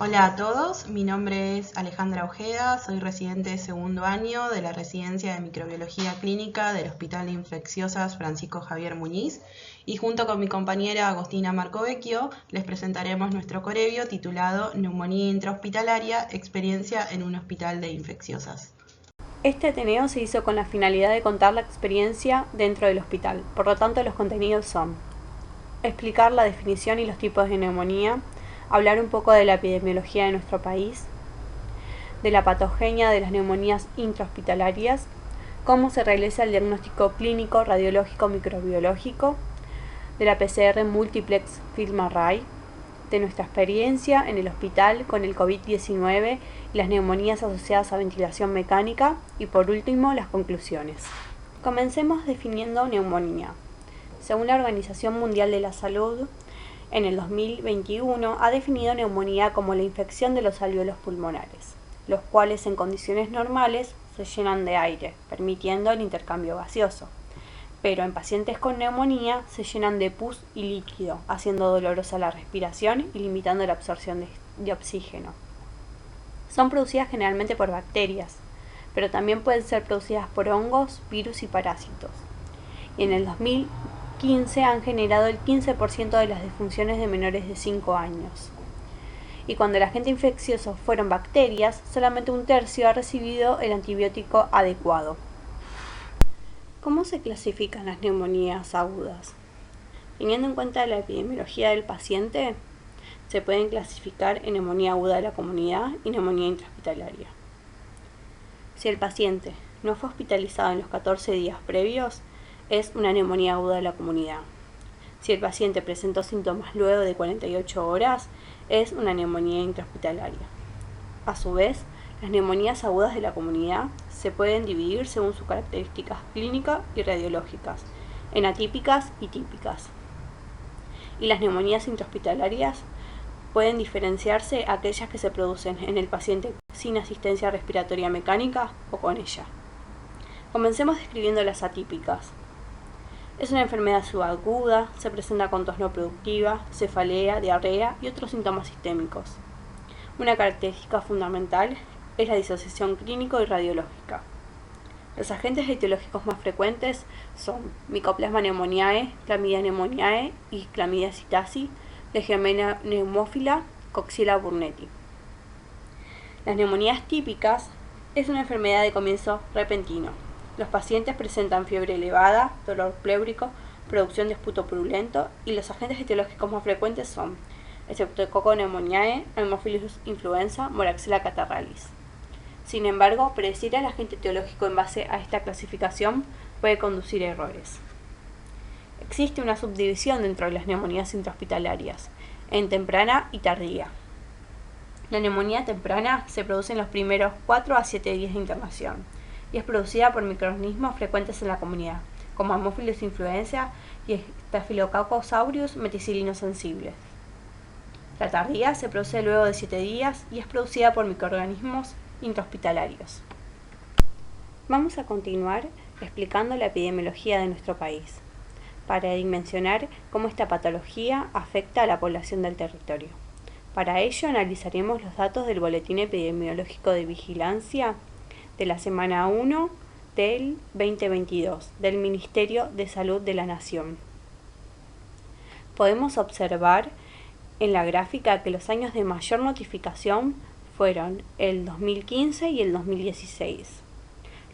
Hola a todos, mi nombre es Alejandra Ojeda, soy residente de segundo año de la Residencia de Microbiología Clínica del Hospital de Infecciosas Francisco Javier Muñiz y junto con mi compañera Agostina Marcovecchio les presentaremos nuestro corevio titulado Neumonía intrahospitalaria, experiencia en un hospital de infecciosas. Este Ateneo se hizo con la finalidad de contar la experiencia dentro del hospital, por lo tanto los contenidos son explicar la definición y los tipos de neumonía, hablar un poco de la epidemiología de nuestro país, de la patogenia de las neumonías intrahospitalarias, cómo se realiza el diagnóstico clínico, radiológico, microbiológico, de la PCR Multiplex Film Array, de nuestra experiencia en el hospital con el COVID-19 y las neumonías asociadas a ventilación mecánica y por último las conclusiones. Comencemos definiendo neumonía. Según la Organización Mundial de la Salud, en el 2021 ha definido neumonía como la infección de los alvéolos pulmonares, los cuales en condiciones normales se llenan de aire, permitiendo el intercambio gaseoso. Pero en pacientes con neumonía se llenan de pus y líquido, haciendo dolorosa la respiración y limitando la absorción de oxígeno. Son producidas generalmente por bacterias, pero también pueden ser producidas por hongos, virus y parásitos. Y en el 2015 han generado el 15% de las defunciones de menores de 5 años. Y cuando el agente infeccioso fueron bacterias, solamente un tercio ha recibido el antibiótico adecuado. ¿Cómo se clasifican las neumonías agudas? Teniendo en cuenta la epidemiología del paciente, se pueden clasificar en neumonía aguda de la comunidad y neumonía intrahospitalaria. Si el paciente no fue hospitalizado en los 14 días previos, es una neumonía aguda de la comunidad. Si el paciente presentó síntomas luego de 48 horas, es una neumonía intrahospitalaria. A su vez, las neumonías agudas de la comunidad se pueden dividir según sus características clínicas y radiológicas, en atípicas y típicas. Y las neumonías intrahospitalarias pueden diferenciarse a aquellas que se producen en el paciente sin asistencia respiratoria mecánica o con ella. Comencemos describiendo las atípicas. Es una enfermedad subaguda, se presenta con tos no productiva, cefalea, diarrea y otros síntomas sistémicos. Una característica fundamental es la disociación clínico y radiológica. Los agentes etiológicos más frecuentes son Mycoplasma pneumoniae, Clamidia pneumoniae y Clamidia psittaci, Legionella pneumophila, Coxiella burnetii. Las neumonías típicas es una enfermedad de comienzo repentino. Los pacientes presentan fiebre elevada, dolor pleúrico, producción de esputo purulento y los agentes etiológicos más frecuentes son Streptococcus pneumoniae, Haemophilus influenza, Moraxella catarrhalis. Sin embargo, predecir el agente etiológico en base a esta clasificación puede conducir a errores. Existe una subdivisión dentro de las neumonías intrahospitalarias, en temprana y tardía. La neumonía temprana se produce en los primeros 4 a 7 días de internación y es producida por microorganismos frecuentes en la comunidad, como Haemophilus influenza y Staphylococcus aureus meticilino sensibles. La tardía se produce luego de 7 días y es producida por microorganismos intrahospitalarios. Vamos a continuar explicando la epidemiología de nuestro país, para dimensionar cómo esta patología afecta a la población del territorio. Para ello analizaremos los datos del Boletín Epidemiológico de Vigilancia de la semana 1 del 2022 del Ministerio de Salud de la Nación. Podemos observar en la gráfica que los años de mayor notificación fueron el 2015 y el 2016.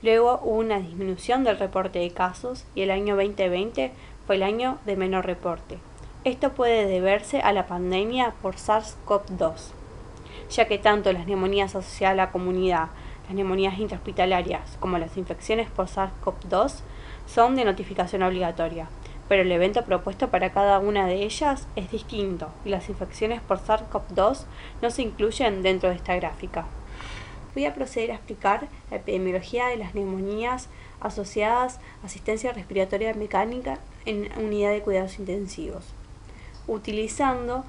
Luego hubo una disminución del reporte de casos y el año 2020 fue el año de menor reporte. Esto puede deberse a la pandemia por SARS-CoV-2, ya que tanto las neumonías asociadas a la comunidad, las neumonías intrahospitalarias como las infecciones por SARS-CoV-2 son de notificación obligatoria, pero el evento propuesto para cada una de ellas es distinto y las infecciones por SARS-CoV-2 no se incluyen dentro de esta gráfica. Voy a proceder a explicar la epidemiología de las neumonías asociadas a asistencia respiratoria mecánica en unidad de cuidados intensivos, utilizando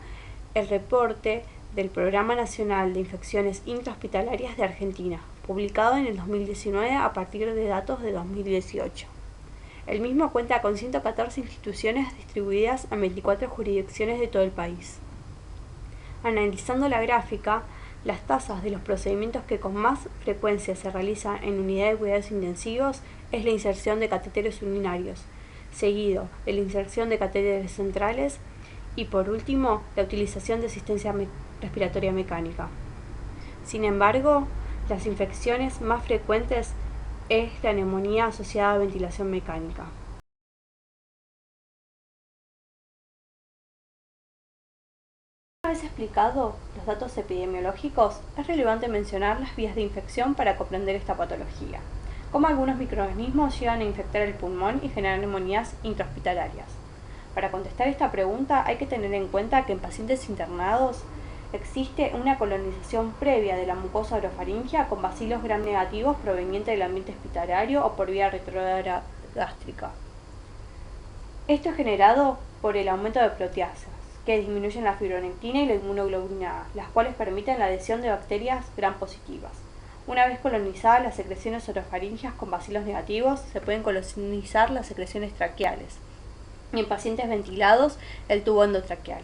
el reporte del Programa Nacional de Infecciones Intrahospitalarias de Argentina, publicado en el 2019 a partir de datos de 2018. El mismo cuenta con 114 instituciones distribuidas en 24 jurisdicciones de todo el país. Analizando la gráfica, las tasas de los procedimientos que con más frecuencia se realizan en unidades de cuidados intensivos es la inserción de catéteres urinarios, seguido de la inserción de catéteres centrales y por último la utilización de asistencia respiratoria mecánica. Sin embargo, las infecciones más frecuentes es la neumonía asociada a ventilación mecánica. Una vez explicado los datos epidemiológicos, es relevante mencionar las vías de infección para comprender esta patología, cómo algunos microorganismos llegan a infectar el pulmón y generar neumonías intrahospitalarias. Para contestar esta pregunta hay que tener en cuenta que en pacientes internados existe una colonización previa de la mucosa orofaringea con bacilos gram negativos provenientes del ambiente hospitalario o por vía retrogástrica. Esto es generado por el aumento de proteasas, que disminuyen la fibronectina y la inmunoglobulina, las cuales permiten la adhesión de bacterias gram positivas. Una vez colonizadas las secreciones orofaringeas con bacilos negativos, se pueden colonizar las secreciones traqueales y en pacientes ventilados el tubo endotraqueal.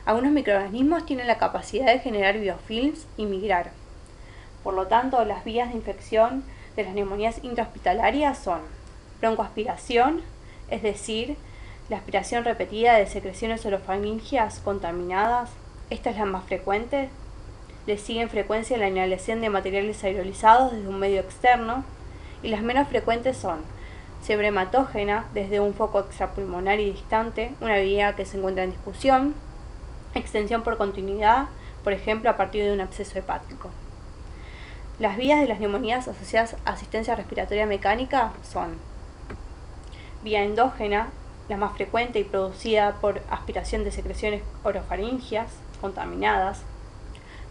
Algunos microorganismos tienen la capacidad de generar biofilms y migrar. Por lo tanto, las vías de infección de las neumonías intrahospitalarias son broncoaspiración, es decir, la aspiración repetida de secreciones orofaringeas contaminadas, esta es la más frecuente. Le sigue en frecuencia la inhalación de materiales aerolizados desde un medio externo, y las menos frecuentes son fiebre hematógena desde un foco extrapulmonar y distante, una vía que se encuentra en discusión, extensión por continuidad, por ejemplo a partir de un absceso hepático. Las vías de las neumonías asociadas a asistencia respiratoria mecánica son vía endógena, la más frecuente y producida por aspiración de secreciones orofaringeas contaminadas.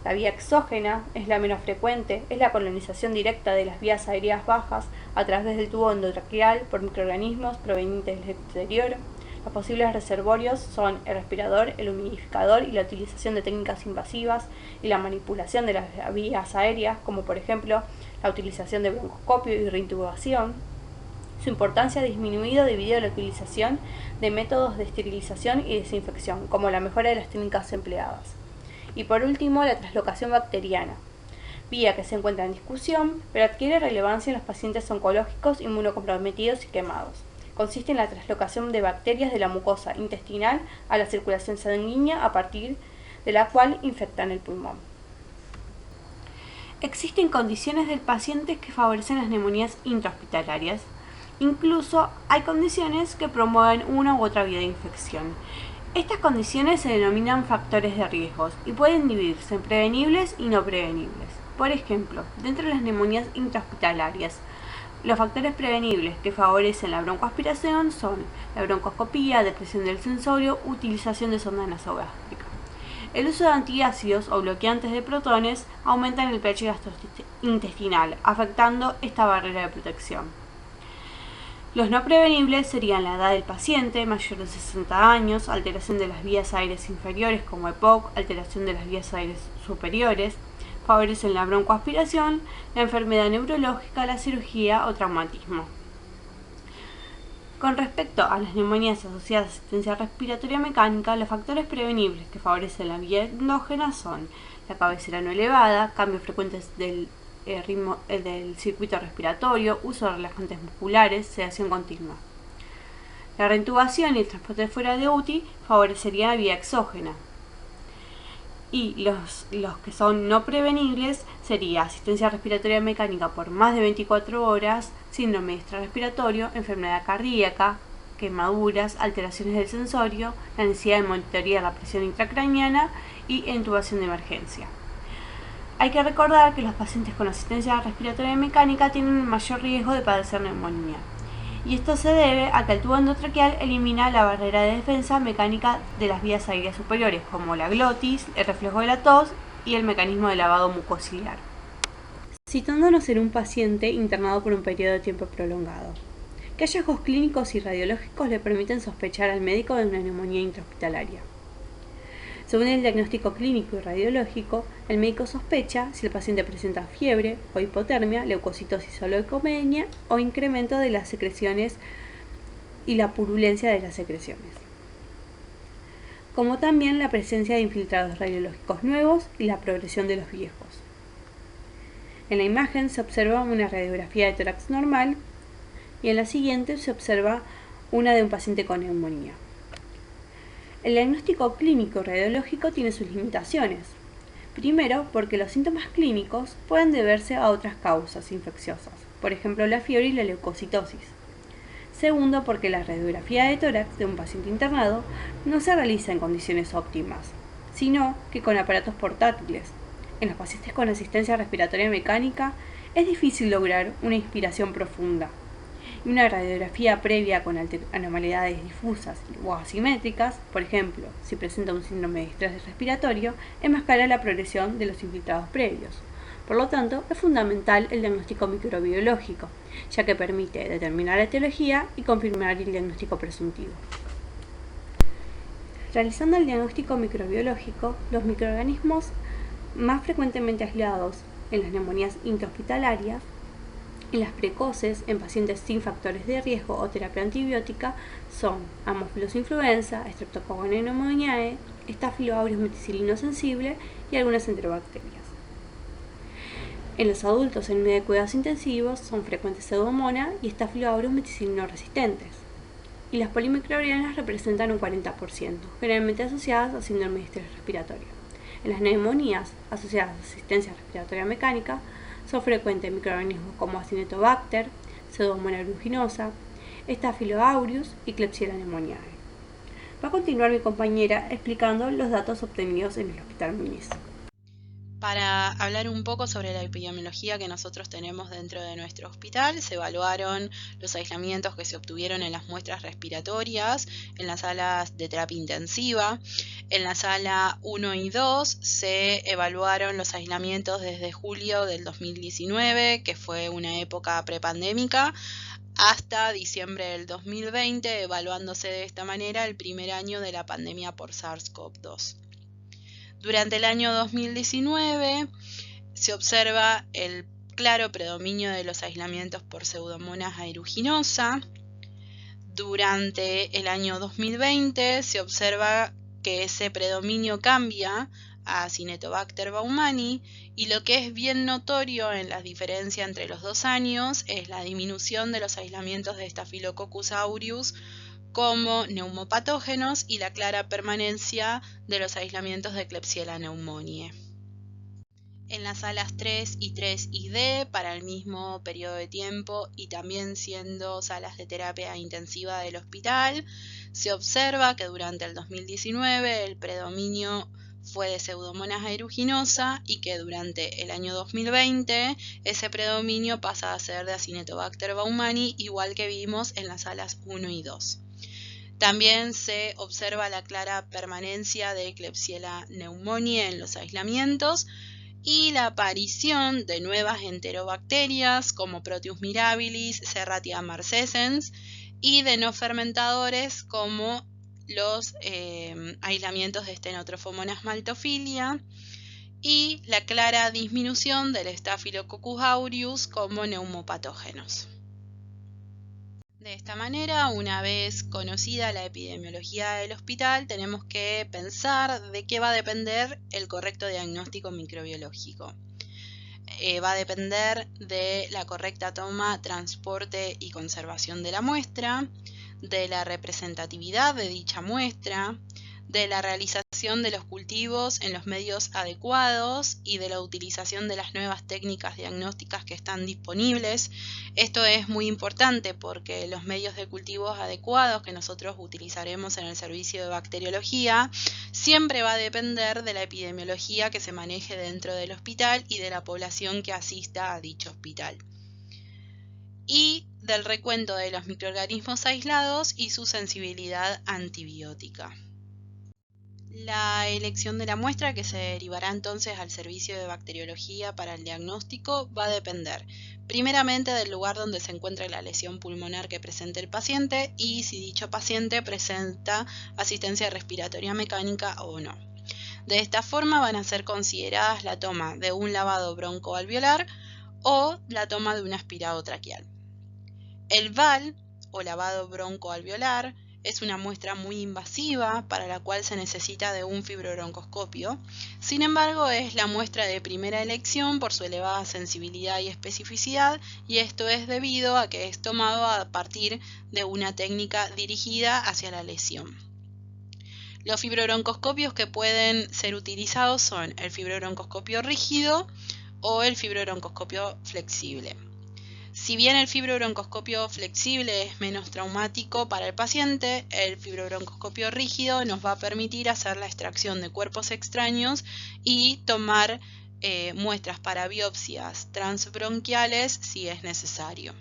La vía exógena es la menos frecuente, es la colonización directa de las vías aéreas bajas a través del tubo endotraqueal por microorganismos provenientes del exterior. Los posibles reservorios son el respirador, el humidificador y la utilización de técnicas invasivas y la manipulación de las vías aéreas, como por ejemplo la utilización de broncoscopio y reintubación. Su importancia ha disminuido debido a la utilización de métodos de esterilización y desinfección, como la mejora de las técnicas empleadas. Y por último, la translocación bacteriana, vía que se encuentra en discusión, pero adquiere relevancia en los pacientes oncológicos inmunocomprometidos y quemados. Consiste en la translocación de bacterias de la mucosa intestinal a la circulación sanguínea a partir de la cual infectan el pulmón. Existen condiciones del paciente que favorecen las neumonías intrahospitalarias. Incluso hay condiciones que promueven una u otra vía de infección. Estas condiciones se denominan factores de riesgos y pueden dividirse en prevenibles y no prevenibles. Por ejemplo, dentro de las neumonías intrahospitalarias, los factores prevenibles que favorecen la broncoaspiración son la broncoscopía, depresión del sensorio, utilización de sonda nasogástrica. El uso de antiácidos o bloqueantes de protones aumentan el pH gastrointestinal, afectando esta barrera de protección. Los no prevenibles serían la edad del paciente, mayor de 60 años, alteración de las vías aéreas inferiores como EPOC, alteración de las vías aéreas superiores, favorecen la broncoaspiración, la enfermedad neurológica, la cirugía o traumatismo. Con respecto a las neumonías asociadas a asistencia respiratoria mecánica, los factores prevenibles que favorecen la vía endógena son la cabecera no elevada, cambios frecuentes del ritmo del circuito respiratorio, uso de relajantes musculares, sedación continua. La reintubación y el transporte fuera de UTI favorecería la vía exógena. Y los que son no prevenibles sería asistencia respiratoria mecánica por más de 24 horas, síndrome extrarrespiratorio, enfermedad cardíaca, quemaduras, alteraciones del sensorio, la necesidad de monitorear la presión intracraneana y intubación de emergencia. Hay que recordar que los pacientes con asistencia respiratoria mecánica tienen un mayor riesgo de padecer neumonía, y esto se debe a que el tubo endotraqueal elimina la barrera de defensa mecánica de las vías aéreas superiores, como la glotis, el reflejo de la tos y el mecanismo de lavado mucociliar. Citándonos en un paciente internado por un periodo de tiempo prolongado, ¿qué hallazgos clínicos y radiológicos le permiten sospechar al médico de una neumonía intrahospitalaria? Según el diagnóstico clínico y radiológico, el médico sospecha si el paciente presenta fiebre o hipotermia, leucocitosis o leucopenia o incremento de las secreciones y la purulencia de las secreciones. como también la presencia de infiltrados radiológicos nuevos y la progresión de los viejos. En la imagen se observa una radiografía de tórax normal y en la siguiente se observa una de un paciente con neumonía. El diagnóstico clínico radiológico tiene sus limitaciones. Primero, porque los síntomas clínicos pueden deberse a otras causas infecciosas, por ejemplo la fiebre y la leucocitosis. Segundo, porque la radiografía de tórax de un paciente internado no se realiza en condiciones óptimas, sino que con aparatos portátiles. En los pacientes con asistencia respiratoria mecánica es difícil lograr una inspiración profunda, y una radiografía previa con anormalidades difusas o asimétricas, por ejemplo, si presenta un síndrome de estrés respiratorio, enmascara la progresión de los infiltrados previos. Por lo tanto, es fundamental el diagnóstico microbiológico, ya que permite determinar la etiología y confirmar el diagnóstico presuntivo. Realizando el diagnóstico microbiológico, los microorganismos más frecuentemente aislados en las neumonías intrahospitalarias, en las precoces en pacientes sin factores de riesgo o terapia antibiótica son Haemophilus influenza, Streptococcus pneumoniae, Staphylococcus meticilino sensible y algunas enterobacterias. En los adultos en unidad de cuidados intensivos son frecuentes Pseudomonas y Staphylococcus meticilino resistentes. Y las polimicrobianas representan un 40%, generalmente asociadas a síndrome de estrés respiratorio. En las neumonías asociadas a asistencia respiratoria mecánica son frecuentes microorganismos como Acinetobacter, Pseudomonas aeruginosa, Staphylococcus aureus y Klebsiella pneumoniae. Va a continuar mi compañera explicando los datos obtenidos en el Hospital Muñiz. Para hablar un poco sobre la epidemiología que nosotros tenemos dentro de nuestro hospital, se evaluaron los aislamientos que se obtuvieron en las muestras respiratorias, en las salas de terapia intensiva. En la sala 1 y 2 se evaluaron los aislamientos desde julio del 2019, que fue una época prepandémica, hasta diciembre del 2020, evaluándose de esta manera el primer año de la pandemia por SARS-CoV-2. Durante el año 2019 se observa el claro predominio de los aislamientos por Pseudomonas aeruginosa. Durante el año 2020 se observa que ese predominio cambia a Acinetobacter baumannii, y lo que es bien notorio en la diferencia entre los 2 años es la disminución de los aislamientos de Staphylococcus aureus como neumopatógenos y la clara permanencia de los aislamientos de Klebsiella pneumoniae. En las salas 3 y 3ID, para el mismo periodo de tiempo y también siendo salas de terapia intensiva del hospital, se observa que durante el 2019 el predominio fue de Pseudomonas aeruginosa y que durante el año 2020 ese predominio pasa a ser de Acinetobacter baumannii, igual que vimos en las salas 1 y 2. También se observa la clara permanencia de Klebsiella pneumoniae en los aislamientos y la aparición de nuevas enterobacterias como Proteus mirabilis, Serratia marcescens y de no fermentadores como los aislamientos de Stenotrophomonas maltophilia y la clara disminución del Staphylococcus aureus como neumopatógenos. De esta manera, una vez conocida la epidemiología del hospital, tenemos que pensar de qué va a depender el correcto diagnóstico microbiológico. Va a depender de la correcta toma, transporte y conservación de la muestra, de la representatividad de dicha muestra, de la realización de los cultivos en los medios adecuados y de la utilización de las nuevas técnicas diagnósticas que están disponibles. Esto es muy importante porque los medios de cultivos adecuados que nosotros utilizaremos en el servicio de bacteriología siempre va a depender de la epidemiología que se maneje dentro del hospital y de la población que asista a dicho hospital, y del recuento de los microorganismos aislados y su sensibilidad antibiótica. La elección de la muestra que se derivará entonces al servicio de bacteriología para el diagnóstico va a depender primeramente del lugar donde se encuentre la lesión pulmonar que presente el paciente y si dicho paciente presenta asistencia respiratoria mecánica o no. De esta forma van a ser consideradas la toma de un lavado broncoalveolar o la toma de un aspirado traqueal. El VAL o lavado broncoalveolar es una muestra muy invasiva para la cual se necesita de un fibrobroncoscopio. Sin embargo, es la muestra de primera elección por su elevada sensibilidad y especificidad, y esto es debido a que es tomado a partir de una técnica dirigida hacia la lesión. Los fibrobroncoscopios que pueden ser utilizados son el fibrobroncoscopio rígido o el fibrobroncoscopio flexible. Si bien el fibrobroncoscopio flexible es menos traumático para el paciente, el fibrobroncoscopio rígido nos va a permitir hacer la extracción de cuerpos extraños y tomar muestras para biopsias transbronquiales si es necesario.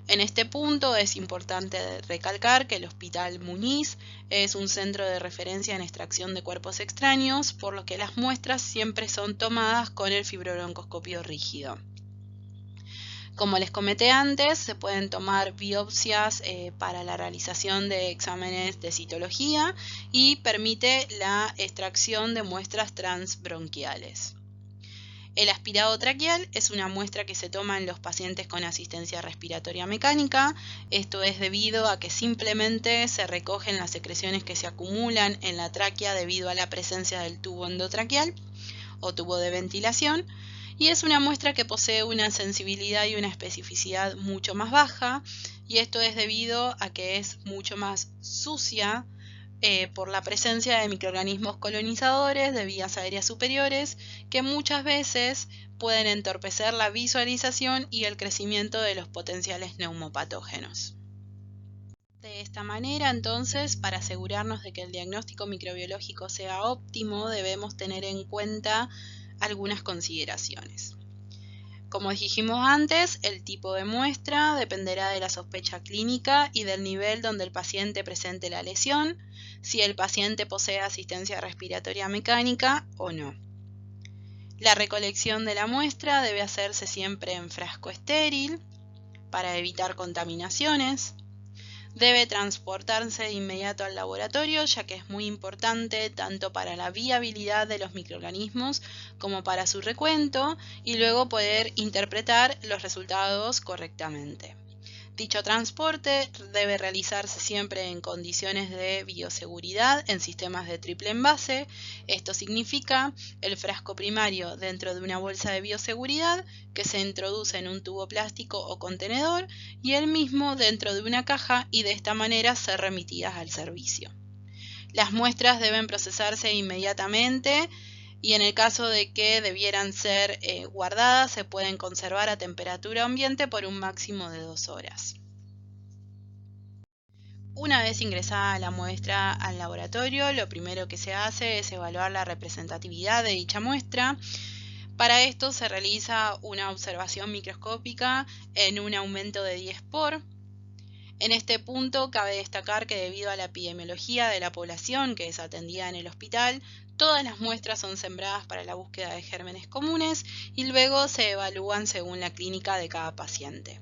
En este punto es importante recalcar que el Hospital Muñiz es un centro de referencia en extracción de cuerpos extraños, por lo que las muestras siempre son tomadas con el fibrobroncoscopio rígido. Como les comenté antes, se pueden tomar biopsias para la realización de exámenes de citología y permite la extracción de muestras transbronquiales. El aspirado traqueal es una muestra que se toma en los pacientes con asistencia respiratoria mecánica. Esto es debido a que simplemente se recogen las secreciones que se acumulan en la tráquea debido a la presencia del tubo endotraqueal o tubo de ventilación. Y es una muestra que posee una sensibilidad y una especificidad mucho más baja, y esto es debido a que es mucho más sucia por la presencia de microorganismos colonizadores de vías aéreas superiores que muchas veces pueden entorpecer la visualización y el crecimiento de los potenciales neumopatógenos. De esta manera, entonces, para asegurarnos de que el diagnóstico microbiológico sea óptimo, debemos tener en cuenta algunas consideraciones. Como dijimos antes, el tipo de muestra dependerá de la sospecha clínica y del nivel donde el paciente presente la lesión, si el paciente posee asistencia respiratoria mecánica o no. La recolección de la muestra debe hacerse siempre en frasco estéril para evitar contaminaciones. Debe transportarse de inmediato al laboratorio, ya que es muy importante tanto para la viabilidad de los microorganismos como para su recuento y luego poder interpretar los resultados correctamente. Dicho transporte debe realizarse siempre en condiciones de bioseguridad en sistemas de triple envase. Esto significa el frasco primario dentro de una bolsa de bioseguridad que se introduce en un tubo plástico o contenedor y el mismo dentro de una caja, y de esta manera ser remitidas al servicio. Las muestras deben procesarse inmediatamente y en el caso de que debieran ser guardadas, se pueden conservar a temperatura ambiente por un máximo de 2 horas. Una vez ingresada la muestra al laboratorio, lo primero que se hace es evaluar la representatividad de dicha muestra. Para esto se realiza una observación microscópica en un aumento de 10 por. En este punto cabe destacar que debido a la epidemiología de la población que es atendida en el hospital, todas las muestras son sembradas para la búsqueda de gérmenes comunes y luego se evalúan según la clínica de cada paciente.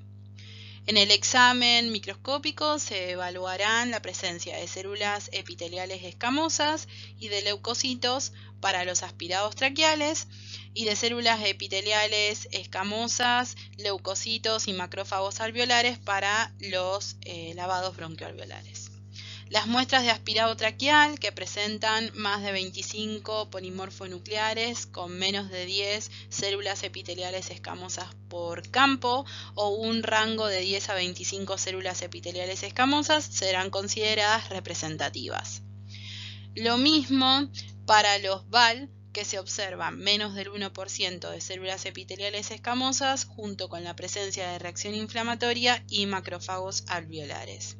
En el examen microscópico se evaluarán la presencia de células epiteliales escamosas y de leucocitos para los aspirados traqueales y de células epiteliales escamosas, leucocitos y macrófagos alveolares para los lavados bronquioalveolares. Las muestras de aspirado traqueal que presentan más de 25 polimorfonucleares con menos de 10 células epiteliales escamosas por campo o un rango de 10 a 25 células epiteliales escamosas serán consideradas representativas. Lo mismo para los VAL, que se observan menos del 1% de células epiteliales escamosas junto con la presencia de reacción inflamatoria y macrófagos alveolares.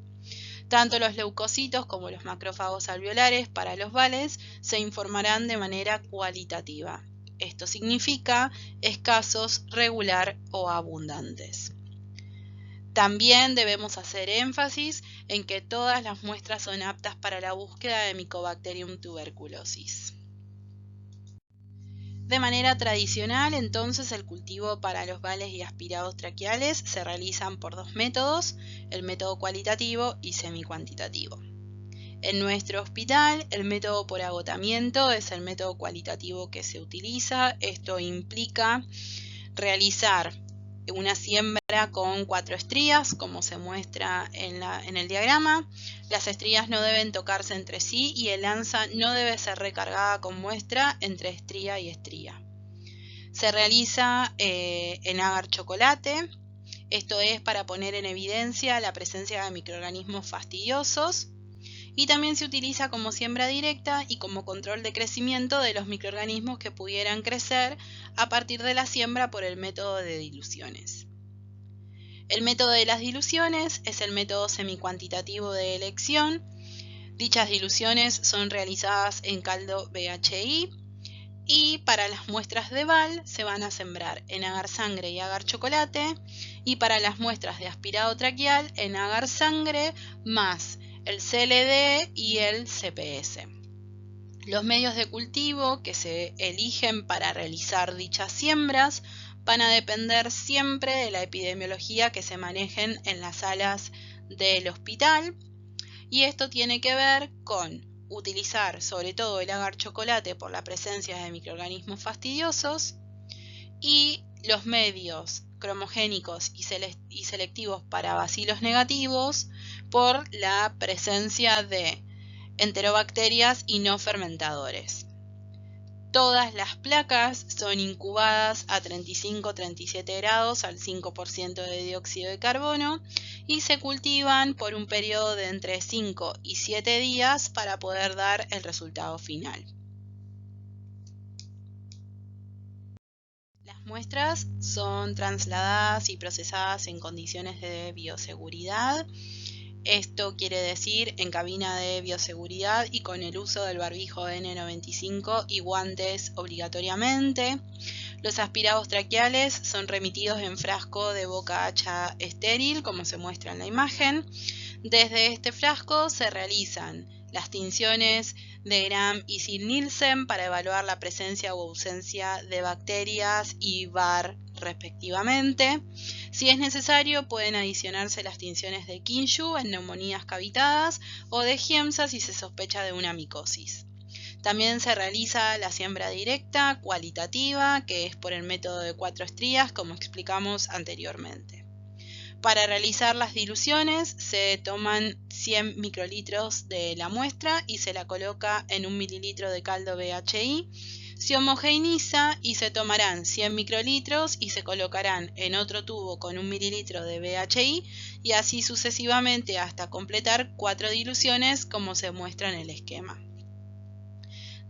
Tanto los leucocitos como los macrófagos alveolares para los VALes se informarán de manera cualitativa. Esto significa escasos, regular o abundantes. También debemos hacer énfasis en que todas las muestras son aptas para la búsqueda de Mycobacterium tuberculosis. De manera tradicional, entonces, el cultivo para los VALes y aspirados traqueales se realizan por dos métodos, el método cualitativo y semicuantitativo. En nuestro hospital, el método por agotamiento es el método cualitativo que se utiliza. Esto implica realizar una siembra con 4 estrías, como se muestra en el diagrama. Las estrías no deben tocarse entre sí y el lanza no debe ser recargada con muestra entre estría y estría. Se realiza en agar chocolate. Esto es para poner en evidencia la presencia de microorganismos fastidiosos. Y también se utiliza como siembra directa y como control de crecimiento de los microorganismos que pudieran crecer a partir de la siembra por el método de diluciones. El método de las diluciones es el método semicuantitativo de elección. Dichas diluciones son realizadas en caldo BHI y para las muestras de BAL se van a sembrar en agar sangre y agar chocolate, y para las muestras de aspirado traqueal en agar sangre más el CLD y el CPS. Los medios de cultivo que se eligen para realizar dichas siembras van a depender siempre de la epidemiología que se manejen en las salas del hospital, y esto tiene que ver con utilizar sobre todo el agar chocolate por la presencia de microorganismos fastidiosos, y los medios cromogénicos y selectivos para bacilos negativos por la presencia de enterobacterias y no fermentadores. Todas las placas son incubadas a 35-37 grados al 5% de dióxido de carbono y se cultivan por un periodo de entre 5 y 7 días para poder dar el resultado final. Las muestras son trasladadas y procesadas en condiciones de bioseguridad. Esto quiere decir en cabina de bioseguridad y con el uso del barbijo N95 y guantes obligatoriamente. Los aspirados traqueales son remitidos en frasco de boca ancha estéril, como se muestra en la imagen. Desde este frasco se realizan las tinciones de Gram y Ziehl-Neelsen para evaluar la presencia o ausencia de bacterias y VAR respectivamente. Si es necesario, pueden adicionarse las tinciones de Kinshu en neumonías cavitadas o de Giemsa si se sospecha de una micosis. También se realiza la siembra directa cualitativa, que es por el método de 4 estrías, como explicamos anteriormente. Para realizar las diluciones se toman 100 microlitros de la muestra y se la coloca en 1 mililitro de caldo BHI. Se homogeneiza y se tomarán 100 microlitros y se colocarán en otro tubo con 1 mililitro de BHI y así sucesivamente hasta completar 4 diluciones como se muestra en el esquema.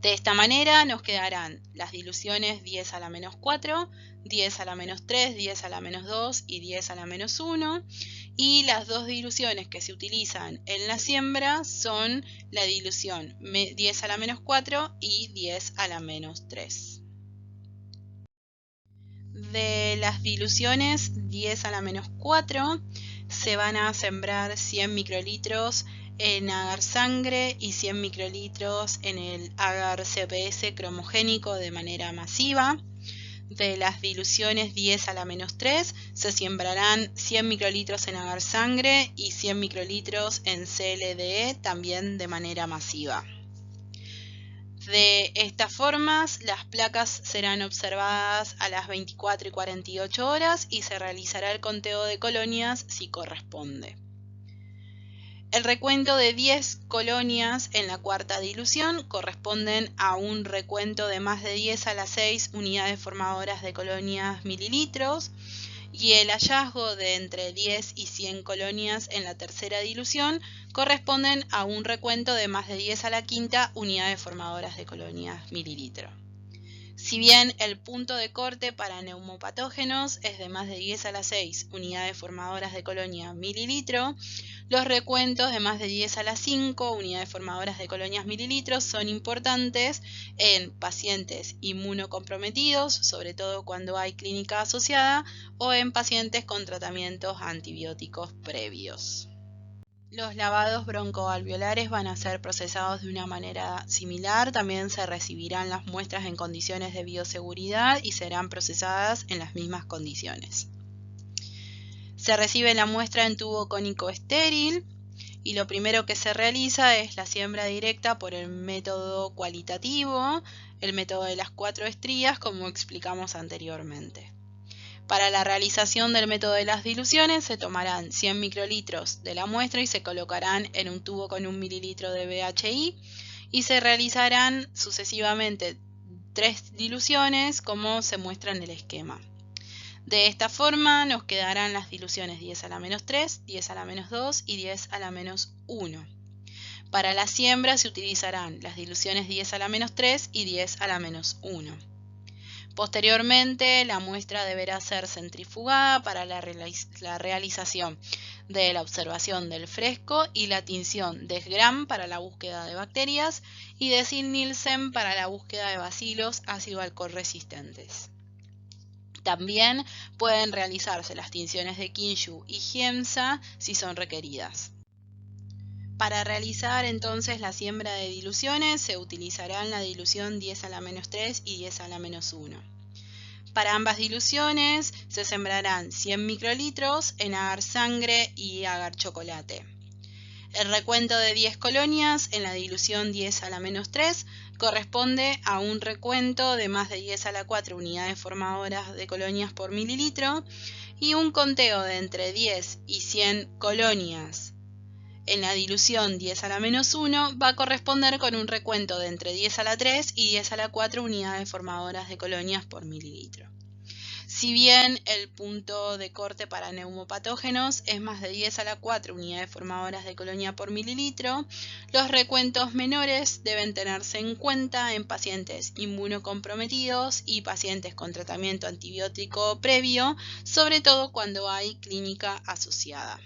De esta manera nos quedarán las diluciones 10 a la menos 4, 10 a la menos 3, 10 a la menos 2 y 10 a la menos 1. Y las dos diluciones que se utilizan en la siembra son la dilución 10 a la menos 4 y 10 a la menos 3. De las diluciones 10 a la menos 4 se van a sembrar 100 microlitros en agar sangre y 100 microlitros en el agar CPS cromogénico de manera masiva. De las diluciones 10 a la menos 3 se sembrarán 100 microlitros en agar sangre y 100 microlitros en CLDE también de manera masiva. De estas formas, las placas serán observadas a las 24 y 48 horas y se realizará el conteo de colonias si corresponde. El recuento de 10 colonias en la cuarta dilución corresponden a un recuento de más de 10 a la 6 unidades formadoras de colonias mililitros, y el hallazgo de entre 10 y 100 colonias en la tercera dilución corresponden a un recuento de más de 10 a la quinta unidades formadoras de colonias mililitro. Si bien el punto de corte para neumopatógenos es de más de 10 a la 6 unidades formadoras de colonia mililitro, los recuentos de más de 10 a la 5 unidades formadoras de colonias mililitros son importantes en pacientes inmunocomprometidos, sobre todo cuando hay clínica asociada, o en pacientes con tratamientos antibióticos previos. Los lavados broncoalveolares van a ser procesados de una manera similar. También se recibirán las muestras en condiciones de bioseguridad y serán procesadas en las mismas condiciones. Se recibe la muestra en tubo cónico estéril y lo primero que se realiza es la siembra directa por el método cualitativo, el método de las 4 estrías, como explicamos anteriormente. Para la realización del método de las diluciones se tomarán 100 microlitros de la muestra y se colocarán en un tubo con 1 mililitro de BHI y se realizarán sucesivamente 3 diluciones como se muestra en el esquema. De esta forma nos quedarán las diluciones 10 a la menos 3, 10 a la menos 2 y 10 a la menos 1. Para la siembra se utilizarán las diluciones 10 a la menos 3 y 10 a la menos 1. Posteriormente, la muestra deberá ser centrifugada para la realización de la observación del fresco y la tinción de Gram para la búsqueda de bacterias y de Sil-Nielsen para la búsqueda de bacilos ácido-alcohol resistentes. También pueden realizarse las tinciones de Kinshu y Giemsa si son requeridas. Para realizar entonces la siembra de diluciones se utilizarán la dilución 10 a la menos 3 y 10 a la menos 1. Para ambas diluciones se sembrarán 100 microlitros en agar sangre y agar chocolate. El recuento de 10 colonias en la dilución 10 a la menos 3 corresponde a un recuento de más de 10 a la 4 unidades formadoras de colonias por mililitro y un conteo de entre 10 y 100 colonias en la dilución 10 a la menos 1 va a corresponder con un recuento de entre 10 a la 3 y 10 a la 4 unidades formadoras de colonias por mililitro. Si bien el punto de corte para neumopatógenos es más de 10 a la 4 unidades formadoras de colonia por mililitro, los recuentos menores deben tenerse en cuenta en pacientes inmunocomprometidos y pacientes con tratamiento antibiótico previo, sobre todo cuando hay clínica asociada.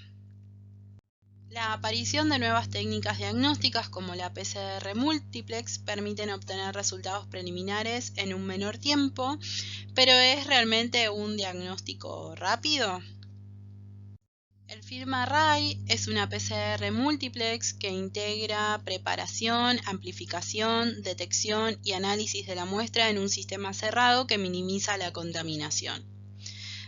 La aparición de nuevas técnicas diagnósticas como la PCR múltiplex permiten obtener resultados preliminares en un menor tiempo, pero ¿es realmente un diagnóstico rápido? El FilmArray es una PCR múltiplex que integra preparación, amplificación, detección y análisis de la muestra en un sistema cerrado que minimiza la contaminación.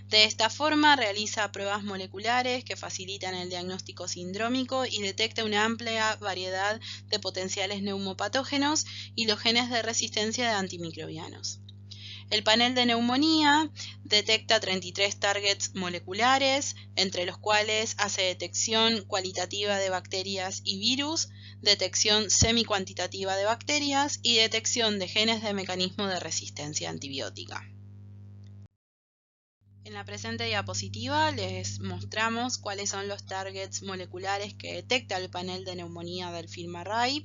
De esta forma realiza pruebas moleculares que facilitan el diagnóstico sindrómico y detecta una amplia variedad de potenciales neumopatógenos y los genes de resistencia de antimicrobianos. El panel de neumonía detecta 33 targets moleculares, entre los cuales hace detección cualitativa de bacterias y virus, detección semi-cuantitativa de bacterias y detección de genes de mecanismo de resistencia antibiótica. En la presente diapositiva les mostramos cuáles son los targets moleculares que detecta el panel de neumonía del FilmArray,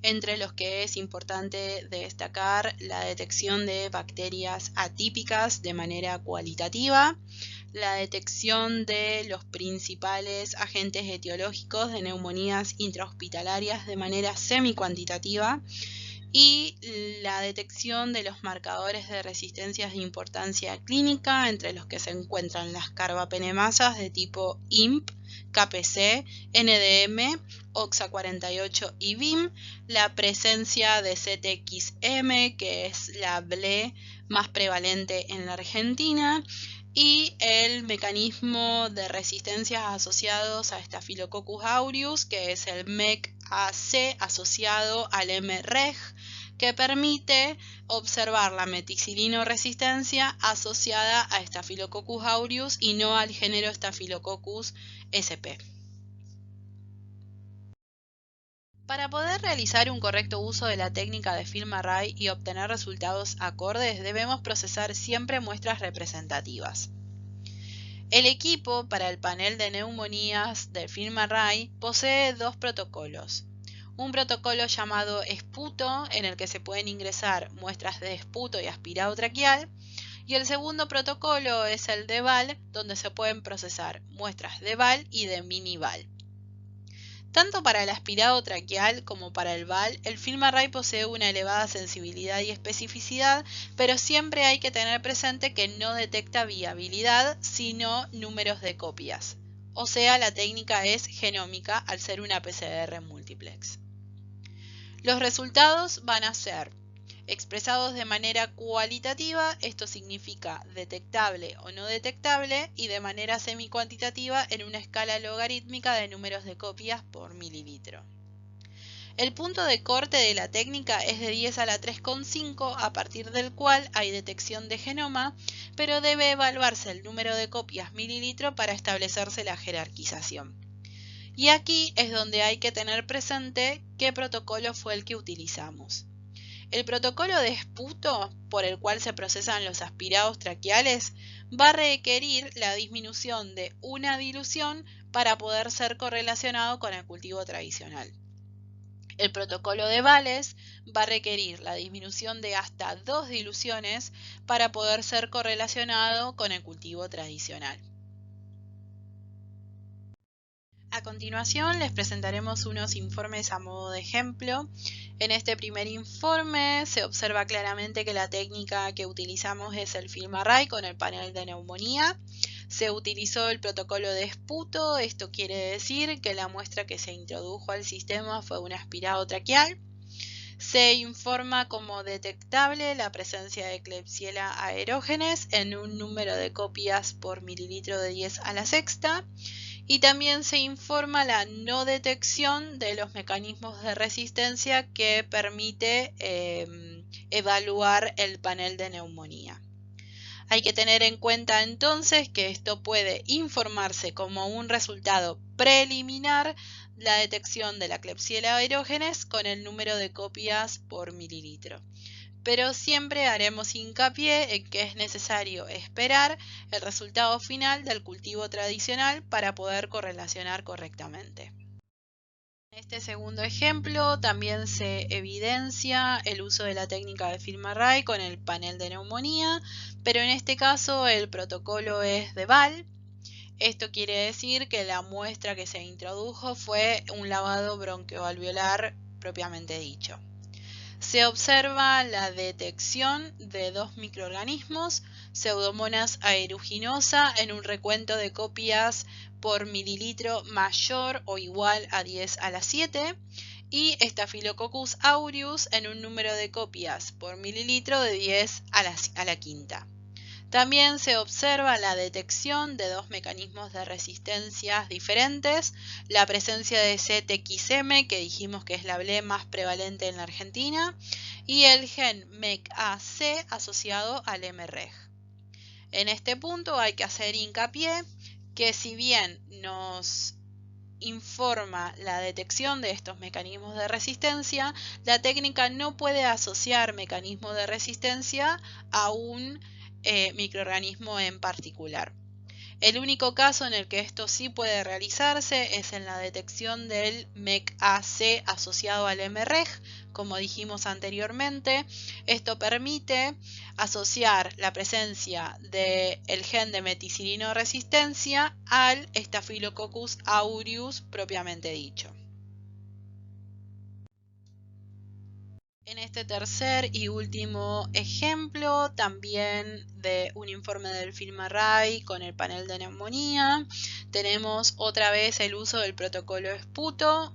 entre los que es importante destacar la detección de bacterias atípicas de manera cualitativa, la detección de los principales agentes etiológicos de neumonías intrahospitalarias de manera semi-cuantitativa, y la detección de los marcadores de resistencias de importancia clínica, entre los que se encuentran las carbapenemasas de tipo IMP, KPC, NDM, OXA48 y BIM, la presencia de CTXM, que es la BLE más prevalente en la Argentina, y el mecanismo de resistencias asociados a Staphylococcus aureus, que es el MEC-AC asociado al MREG, que permite observar la meticilino-resistencia asociada a Staphylococcus aureus y no al género Staphylococcus sp. Para poder realizar un correcto uso de la técnica de FilmArray y obtener resultados acordes, debemos procesar siempre muestras representativas. El equipo para el panel de neumonías del FilmArray posee dos protocolos. Un protocolo llamado esputo, en el que se pueden ingresar muestras de esputo y aspirado traqueal, y el segundo protocolo es el de VAL, donde se pueden procesar muestras de VAL y de mini-VAL. Tanto para el aspirado traqueal como para el VAL, el FilmArray posee una elevada sensibilidad y especificidad, pero siempre hay que tener presente que no detecta viabilidad, sino números de copias. O sea, la técnica es genómica al ser una PCR múltiplex. Los resultados van a ser expresados de manera cualitativa, esto significa detectable o no detectable, y de manera semi-cuantitativa en una escala logarítmica de números de copias por mililitro. El punto de corte de la técnica es de 10 a la 3,5, a partir del cual hay detección de genoma, pero debe evaluarse el número de copias mililitro para establecerse la jerarquización. Y aquí es donde hay que tener presente qué protocolo fue el que utilizamos. El protocolo de Sputo, por el cual se procesan los aspirados traqueales, va a requerir la disminución de una dilución para poder ser correlacionado con el cultivo tradicional. El protocolo de Vales va a requerir la disminución de hasta 2 diluciones para poder ser correlacionado con el cultivo tradicional. A continuación les presentaremos unos informes a modo de ejemplo. En este primer informe se observa claramente que la técnica que utilizamos es el FilmArray con el panel de neumonía. Se utilizó el protocolo de Sputo, esto quiere decir que la muestra que se introdujo al sistema fue un aspirado traqueal. Se informa como detectable la presencia de Klebsiella aerogenes en un número de copias por mililitro de 10 a la sexta. Y también se informa la no detección de los mecanismos de resistencia que permite evaluar el panel de neumonía. Hay que tener en cuenta entonces que esto puede informarse como un resultado preliminar la detección de la Klebsiella aerogenes con el número de copias por mililitro. Pero siempre haremos hincapié en que es necesario esperar el resultado final del cultivo tradicional para poder correlacionar correctamente. En este segundo ejemplo también se evidencia el uso de la técnica de FilmArray con el panel de neumonía, pero en este caso el protocolo es de Val. Esto quiere decir que la muestra que se introdujo fue un lavado bronquioalveolar propiamente dicho. Se observa la detección de 2 microorganismos, Pseudomonas aeruginosa, en un recuento de copias por mililitro mayor o igual a 10 a la 7 y Staphylococcus aureus en un número de copias por mililitro de 10 a la quinta. También se observa la detección de 2 mecanismos de resistencias diferentes, la presencia de CTXM, que dijimos que es la ble más prevalente en la Argentina, y el gen MECAC asociado al mReg. En este punto hay que hacer hincapié que si bien nos informa la detección de estos mecanismos de resistencia, la técnica no puede asociar mecanismos de resistencia a un microorganismo en particular. El único caso en el que esto sí puede realizarse es en la detección del MECAC asociado al mReg, como dijimos anteriormente. Esto permite asociar la presencia del gen de meticilino resistencia al Staphylococcus aureus propiamente dicho. En este tercer y último ejemplo, también de un informe del FilmArray con el panel de neumonía, tenemos otra vez el uso del protocolo Sputo.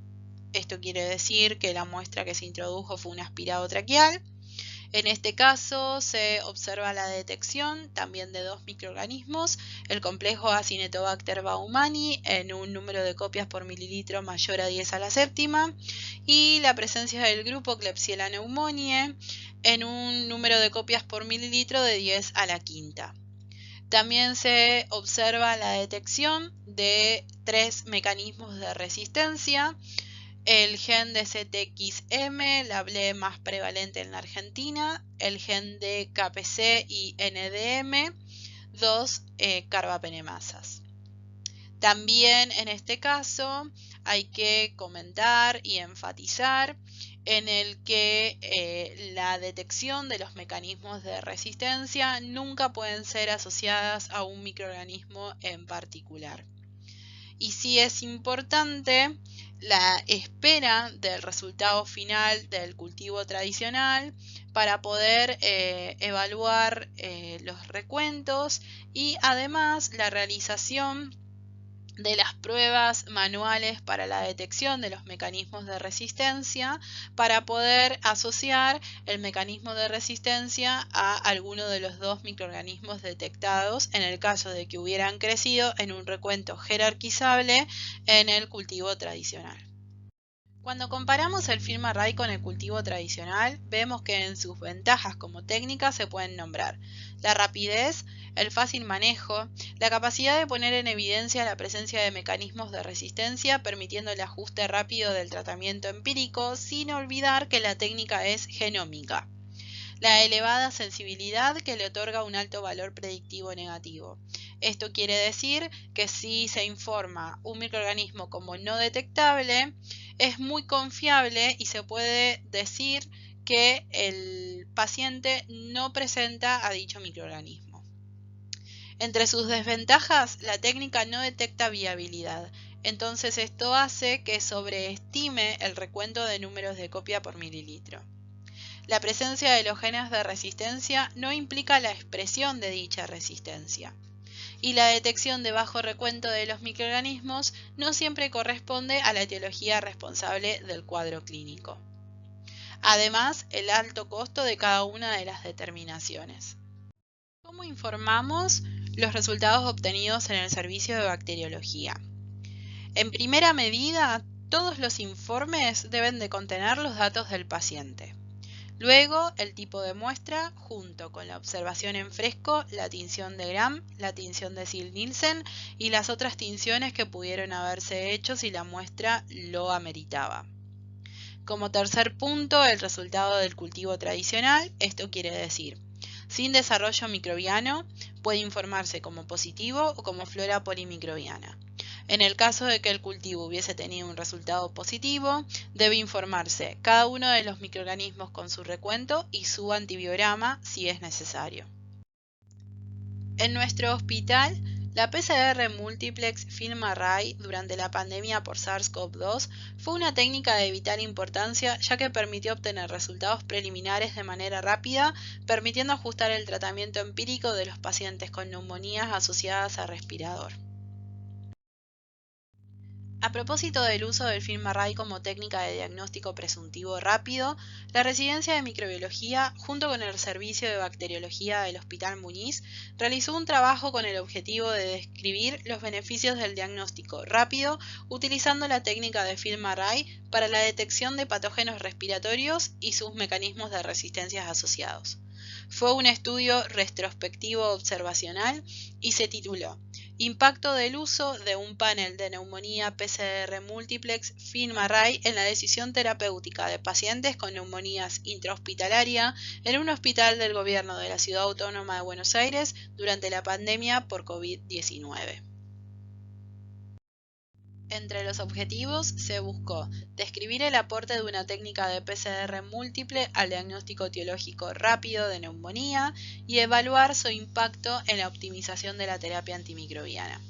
Esto quiere decir que la muestra que se introdujo fue un aspirado traqueal. En este caso se observa la detección también de 2 microorganismos, el complejo Acinetobacter baumannii en un número de copias por mililitro mayor a 10 a la séptima y la presencia del grupo Klebsiella pneumoniae en un número de copias por mililitro de 10 a la quinta. También se observa la detección de 3 mecanismos de resistencia, el gen de CTXM, la ble más prevalente en la Argentina, el gen de KPC y NDM, 2 carbapenemasas. También en este caso hay que comentar y enfatizar en el que la detección de los mecanismos de resistencia nunca pueden ser asociadas a un microorganismo en particular. Y sí es importante la espera del resultado final del cultivo tradicional para poder evaluar los recuentos y además la realización de las pruebas manuales para la detección de los mecanismos de resistencia para poder asociar el mecanismo de resistencia a alguno de los 2 microorganismos detectados en el caso de que hubieran crecido en un recuento jerarquizable en el cultivo tradicional. Cuando comparamos el FilmArray con el cultivo tradicional, vemos que en sus ventajas como técnica se pueden nombrar la rapidez, el fácil manejo, la capacidad de poner en evidencia la presencia de mecanismos de resistencia permitiendo el ajuste rápido del tratamiento empírico, sin olvidar que la técnica es genómica. La elevada sensibilidad que le otorga un alto valor predictivo negativo. Esto quiere decir que si se informa un microorganismo como no detectable, es muy confiable y se puede decir que el paciente no presenta a dicho microorganismo. Entre sus desventajas, la técnica no detecta viabilidad, entonces esto hace que sobreestime el recuento de números de copia por mililitro. La presencia de los genes de resistencia no implica la expresión de dicha resistencia. Y la detección de bajo recuento de los microorganismos no siempre corresponde a la etiología responsable del cuadro clínico. Además, el alto costo de cada una de las determinaciones. ¿Cómo informamos los resultados obtenidos en el servicio de bacteriología? En primera medida, todos los informes deben de contener los datos del paciente. Luego, el tipo de muestra, junto con la observación en fresco, la tinción de Gram, la tinción de Ziehl-Neelsen y las otras tinciones que pudieron haberse hecho si la muestra lo ameritaba. Como tercer punto, el resultado del cultivo tradicional, esto quiere decir, sin desarrollo microbiano, puede informarse como positivo o como flora polimicrobiana. En el caso de que el cultivo hubiese tenido un resultado positivo, debe informarse cada uno de los microorganismos con su recuento y su antibiograma si es necesario. En nuestro hospital, la PCR Multiplex FilmArray durante la pandemia por SARS-CoV-2 fue una técnica de vital importancia ya que permitió obtener resultados preliminares de manera rápida, permitiendo ajustar el tratamiento empírico de los pacientes con neumonías asociadas a respirador. A propósito del uso del FilmArray como técnica de diagnóstico presuntivo rápido, la Residencia de Microbiología, junto con el Servicio de Bacteriología del Hospital Muñiz, realizó un trabajo con el objetivo de describir los beneficios del diagnóstico rápido utilizando la técnica de FilmArray para la detección de patógenos respiratorios y sus mecanismos de resistencias asociados. Fue un estudio retrospectivo observacional y se tituló Impacto del uso de un panel de neumonía PCR Multiplex FilmArray en la decisión terapéutica de pacientes con neumonías intrahospitalaria en un hospital del gobierno de la Ciudad Autónoma de Buenos Aires durante la pandemia por COVID-19. Entre los objetivos se buscó describir el aporte de una técnica de PCR múltiple al diagnóstico etiológico rápido de neumonía y evaluar su impacto en la optimización de la terapia antimicrobiana.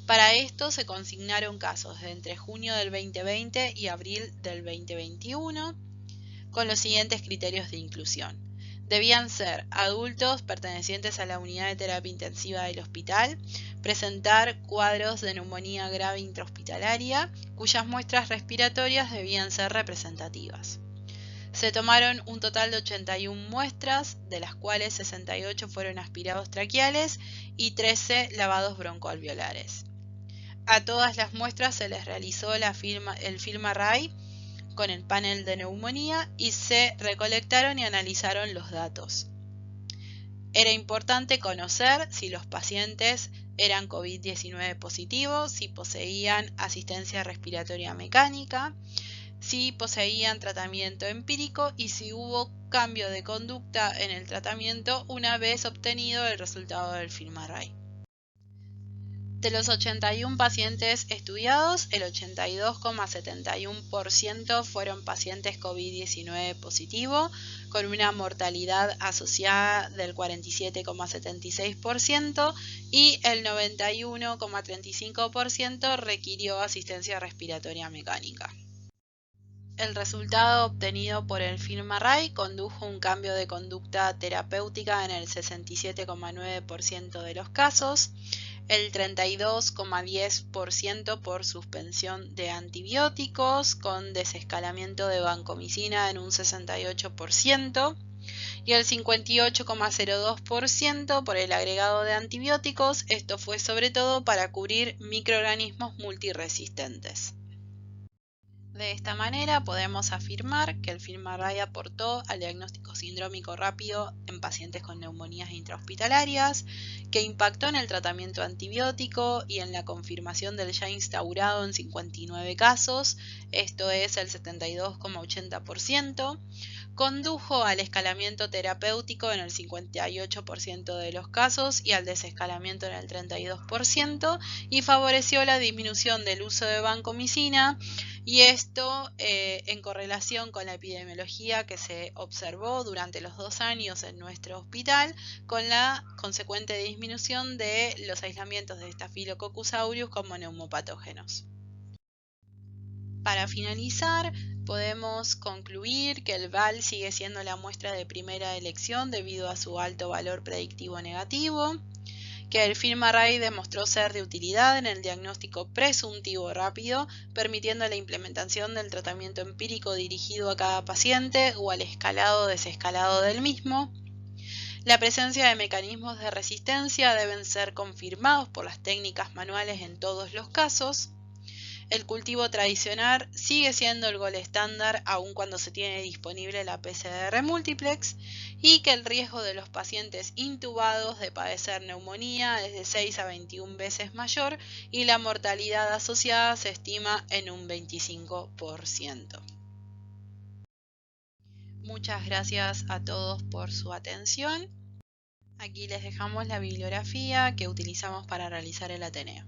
Para esto se consignaron casos de entre junio del 2020 y abril del 2021 con los siguientes criterios de inclusión. Debían ser adultos pertenecientes a la unidad de terapia intensiva del hospital, presentar cuadros de neumonía grave intrahospitalaria, cuyas muestras respiratorias debían ser representativas. Se tomaron un total de 81 muestras, de las cuales 68 fueron aspirados traqueales y 13 lavados broncoalveolares. A todas las muestras se les realizó el FilmArray con el panel de neumonía y se recolectaron y analizaron los datos. Era importante conocer si los pacientes eran COVID-19 positivos, si poseían asistencia respiratoria mecánica, si poseían tratamiento empírico y si hubo cambio de conducta en el tratamiento una vez obtenido el resultado del FilmArray. De los 81 pacientes estudiados, el 82,71% fueron pacientes COVID-19 positivo, con una mortalidad asociada del 47,76% y el 91,35% requirió asistencia respiratoria mecánica. El resultado obtenido por el FilmArray condujo a un cambio de conducta terapéutica en el 67,9% de los casos, el 32,10% por suspensión de antibióticos con desescalamiento de vancomicina en un 68% y el 58,02% por el agregado de antibióticos. Esto fue sobre todo para cubrir microorganismos multiresistentes. De esta manera podemos afirmar que el FilmArray aportó al diagnóstico sindrómico rápido en pacientes con neumonías intrahospitalarias, que impactó en el tratamiento antibiótico y en la confirmación del ya instaurado en 59 casos, esto es el 72,80%, condujo al escalamiento terapéutico en el 58% de los casos y al desescalamiento en el 32%, y favoreció la disminución del uso de vancomicina, y esto en correlación con la epidemiología que se observó durante los 2 años en nuestro hospital, con la consecuente disminución de los aislamientos de Staphylococcus aureus como neumopatógenos. Para finalizar, podemos concluir que el VAL sigue siendo la muestra de primera elección debido a su alto valor predictivo negativo, que el FilmArray demostró ser de utilidad en el diagnóstico presuntivo rápido, permitiendo la implementación del tratamiento empírico dirigido a cada paciente o al escalado o desescalado del mismo. La presencia de mecanismos de resistencia deben ser confirmados por las técnicas manuales en todos los casos. El cultivo tradicional sigue siendo el gold estándar aun cuando se tiene disponible la PCR multiplex, y que el riesgo de los pacientes intubados de padecer neumonía es de 6 a 21 veces mayor y la mortalidad asociada se estima en un 25%. Muchas gracias a todos por su atención. Aquí les dejamos la bibliografía que utilizamos para realizar el Ateneo.